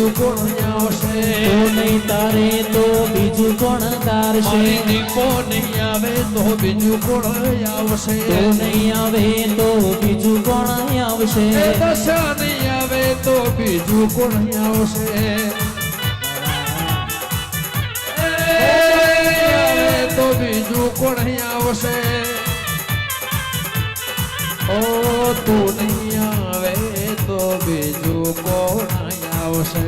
બીજું કોણ આવશે તું નહીં તારે તો બીજું કોણ તારશે મારી દીપો નહીં આવે તો બીજું કોણ આવશે તું નહીં આવે તો બીજું કોણ આવશે એ દશા નહીં આવે તો બીજું કોણ આવશે તો બીજું કોણ આવશે ઓ તું નહીં આવે તો બીજું કોણ આવશે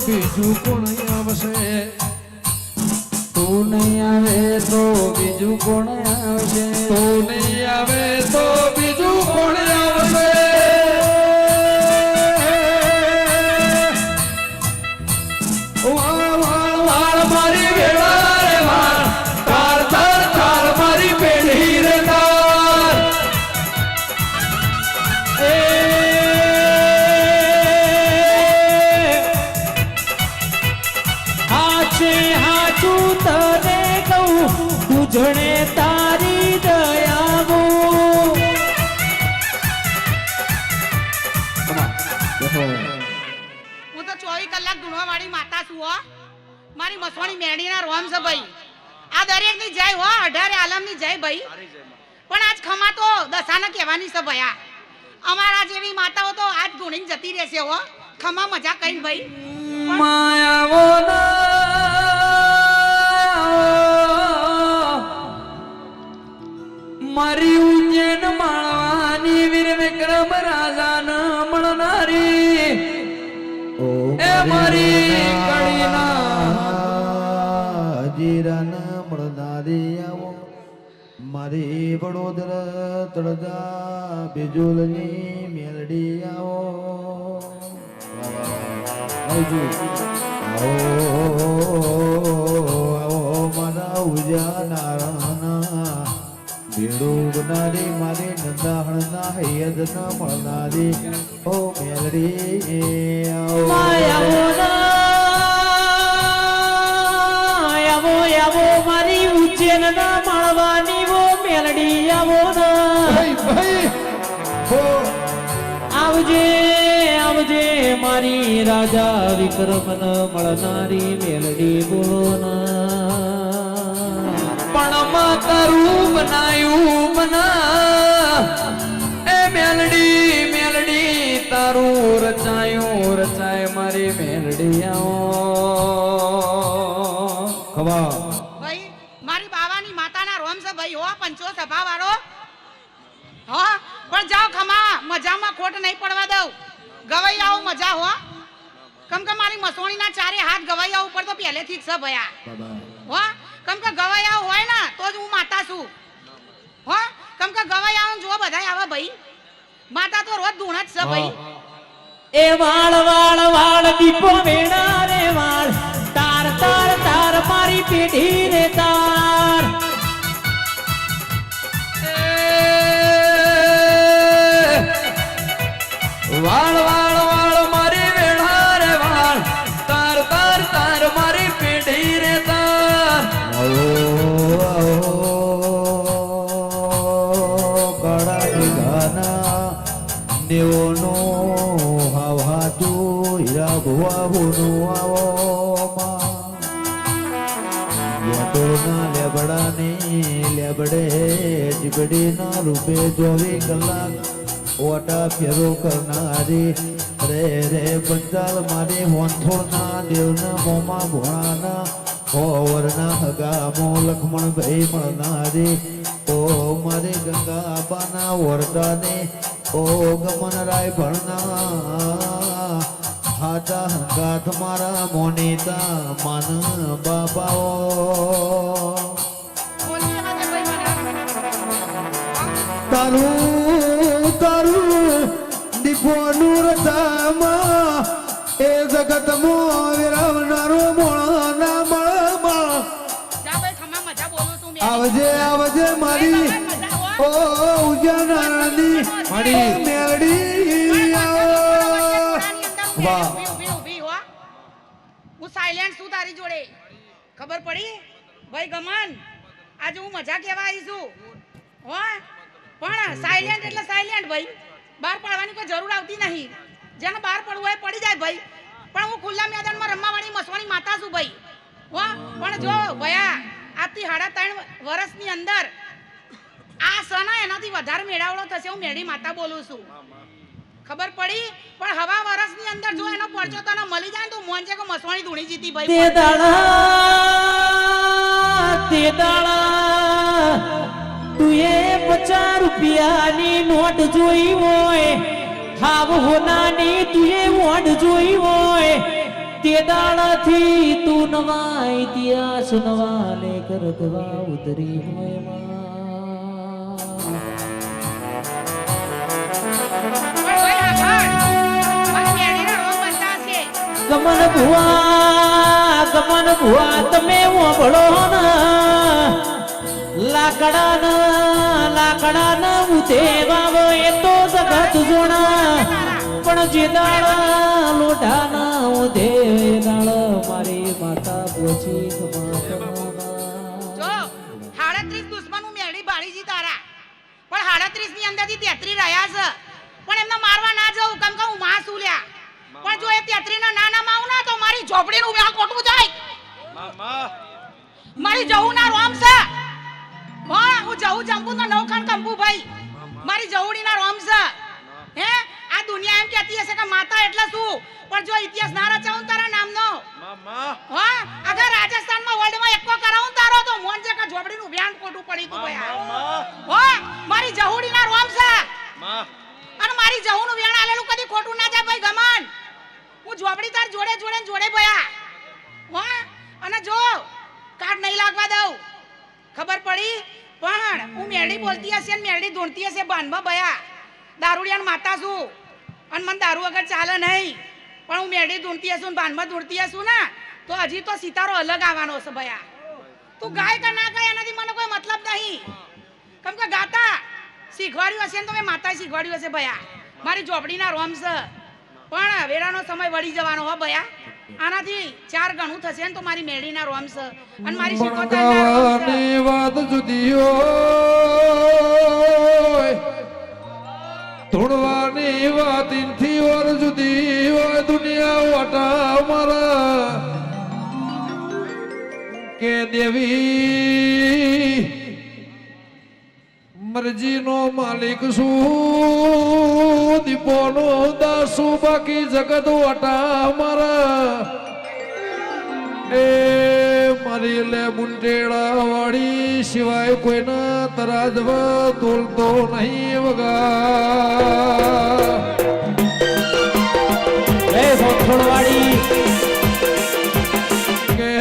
બીજું કોણ આવશે તું નહીં આવે તો બીજું કોણ આવશે તું નહીં આવે તો બીજું કોણ આવશે વાળ વાળ વાળ મારી વેળા રે વાળ તાર તાર તાર મારી પેઢી રે તાર ઉજણે તારી દયાવો હું તો 24 કલાક ધૂણવા વાળી માતા છું હો મારી મસવાણી મેડીના રોમ છે ભાઈ આ દરેક ની જય હો 18 આલમ ની જય ભાઈ પણ આજ ખમા તો દશાને કહેવાની છે ભયા અમારા જેવી માતાઓ તો આજ ધૂણીને જતી રહેશે હો ખમા મજા કઈ ભાઈ માયાવો મારી ઉજ્જૈન માળવાની વીર વિક્રમ રાજાન મળનારી એ મારી કડીના જીરાન મળનારી આવો મારી વડોદરા તળજા બિજુલની મેલડી આવો આવો મારા ઉજા નારાયણ ભીડો બનારી મારી નંદાહણના હૈયદ ન મળનારી ઓ મેલડી આવો આવો મારી ઉજ્જૈન ના માળવાની વો મેલડી આવો આવજે આવજે મારી રાજા વિક્રમ ન મળનારી મેલડી બોલો પણ તારું બનાયું મના એ મેલડી મેલડી તારું રચાયું રચાય મારી મેલડી આવો ખવા ભાઈ મારી બાવાની માતાના રોમ છે ભાઈ હો પંચો સભા વાળો હો પણ જાઓ ખમા મજામાં ખોટ નહીં પડવા દઉં ગવાઈ આવો મજા હો કમ કે મારી મસોણીના ચારે હાથ ગવાઈ આવું ઉપર તો પહેલેથી જ છે ભયા હો કમ કે ગવાયા હોય ને તો જ હું માતા છું હો કમ કે ગવાયા જો બધાય આવે ભાઈ માતા તો રોજ ધૂણ જ છે ભાઈ એ વાળ વાળ વાળ દીપો વેણા રે વાળ તાર તાર તાર મારી પેઢી રે તાર વાળ વાળ વાળ મારી વેળા રે વાળ તાર તાર તાર મારી પેઢી રે તાર દેવોનો હવા તું હીરા ભુવાનો આવો તો ના લેબડાને લેબડે જીબડીના રૂપે 24 કલાક ઓટા ફેરો કરનારી રે રે પંચાલ મારી હોંથોના દેવના મોમાં ભોળાના ઓવરના હગામો લખમણ ભાઈ મળનારી ઓ મારી ગંગા આબાના વરદાને ઓ ગમન રાય ભણના હાચા હંગાત મારા મોનીતા માન બાબાઓ બોલી જવા દે ભાઈ મને. તારું તારું દીપોનું રતામાં એ જગતમાં વિરાવનારો મોણા મળમાં જા ભાઈ ખમા મજા બોલું છું મેં. આવજે આવજે મારી ઓ ઉજાનાની મારી. મેળી વાહ. હું સાયલેન્ટ છું તારી જોડે ખબર પડી ભાઈ ગમન આજે હું મજા કહેવા આવી છું હો પણ સાયલેન્ટ એટલે સાયલેન્ટ ભાઈ બહાર પાડવાની કોઈ જરૂર આવતી નહીં જેને બહાર પડવું હોય પડી જાય ભાઈ પણ હું ખુલ્લા મેદાનમાં રમવાવાળી મસવાણી માતા છું ભાઈ હો પણ જો ભયા આજથી 3.5 વર્ષની અંદર આ સના એનાથી વધારે મેળાવડો થશે હું મેળી માતા બોલું છું ખબર પડી પણ હવા વર્ષની અંદર જો એનો પરચો તને મળી જાય ને તો મોન છે કે મસવાણી ધૂણી જીતી તે ભાઈ દાડા તું એ 50 રૂપિયાની નોટ જોઈ હોય હાવ હોનાની તું એ વોટ જોઈ હોય તે દાડાથી તું નવા ઇતિહાસ નવા લેકર ગવા ઉતરી હોય પણ ભાઈ આગળ મારી મેળીના રોગ બનતા છે ગમન ભુવા તમે ઓભળો ને લાકડાના ઉધે વાવો એ તો જગત જોણા પણ જે દાડા લોઢાના ઉધે દાડા મારી માતા પોચી જો 38 દુશ્મનો મેળી બાળીજી તારા પણ 38 ની અંદરથી 33 રહ્યા છે પણ એમને મારવા ના જવું કેમ કે હું માં છું લ્યા પણ જો એ 33 ના નાના માં આવું ના તો મારી ઝોપડીનું વ્યાહ કોટવું જાય મારી જવું ના રોમ છે હા હું જવું જંપુ તો નવખાન કંપુ ભાઈ મારી જવુડી ના રોમ છે હે આ દુનિયા એમ કહેતી હશે કે માતા એટલે શું પણ જો ઇતિહાસ ના રચાવું તારા નામનો હા અગર રાજસ્થાનમાં વર્લ્ડમાં એકો કરાવું તારો તો મોન છે કે ઝોપડીનું વ્યાન કોટું પડી તું ભાઈ હો મારી જહુડી ના રોમ છે અને મારી જહુનું વ્યાણ આલેલું કદી ખોટું ના જાય ભાઈ ગમન હું ઝોપડી તાર જોડે જોડે જોડે ભયા હો અને જો કાટ નહીં લાગવા દઉં ખબર પડી પણ હું મેરડી બોલતી હશે ને મેરડી ધૂણતી હશે બાનમાં ભયા દારૂડિયાન માતા છું અને મને દારૂ વગર ચાલે નહીં પણ હું મેરડી ધૂણતી હશું ને બાનમાં ધૂણતી હશું ને તો હજી તો સિતારો અલગ આવવાનો છે ભયા તું ગાય કે ના ગાય એનાથી મને કોઈ મતલબ નહીં કેમ કે ગાતા શીખવાડ્યું હશે ને તો મેં માતાએ શીખવાડ્યું હશે ભયા મારી ઝોપડીના રોમ છે પણ વેરાનો સમય વળી જવાનો હો ભયા આનાથી 4 ગણું થશે ને તો મારી મેળીના રોમ છે અને મારી બણકાવાની વાત જુદી હોય ધૂણવાની વાત ઇનથી ઓર જુદી હોય દુનિયા વાટા મારા કે દેવી મરજીનો માલિક છું દીપોનો દાસુ બાકી જગત વાટા મારા એ મારી લે મુંટેડા વાળી સિવાય કોઈના તરાજવા તોલતો નહીં વગા એ સોથોડવાડી કે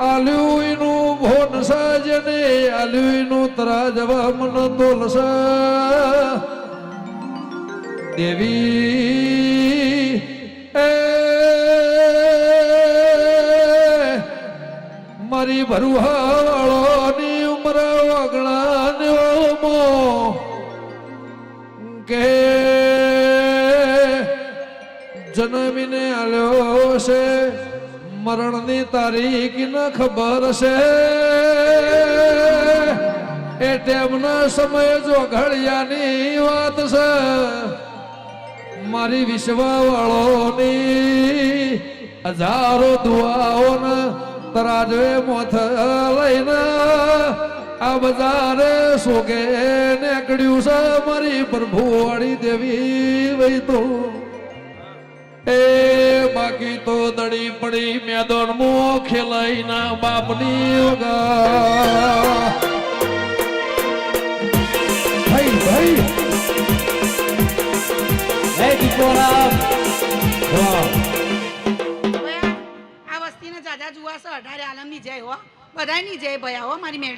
આલ્યુઈનું ભોન સાજને આલ્યુઈનું તરાજવા મન તોલસા દેવી એ મારી ભરુહાવાળોની ઉંમર વગણાનો કે જન્મીને આલ્યો છે મરણની તારીખ ન ખબર છે એ ટેમના સમય જો ઘડિયાની વાત છે મારી વિશ્વવાળોની હજારો દુઆઓને તરાજવે મોથ લઈને આ બજારે સોગે નીકળ્યું છે મારી પ્રભુવાળી દેવી વઈ તો એ બાકી તો દડી પડી મેદાન મો ખેલાઈ ના બાપની વગા ભાઈ સીતારામ વાહ ભયા, આ વસ્તીને જાજા જુવાશે 18 આલમની જય હો બધાની જય ભયા હો મારી મેળી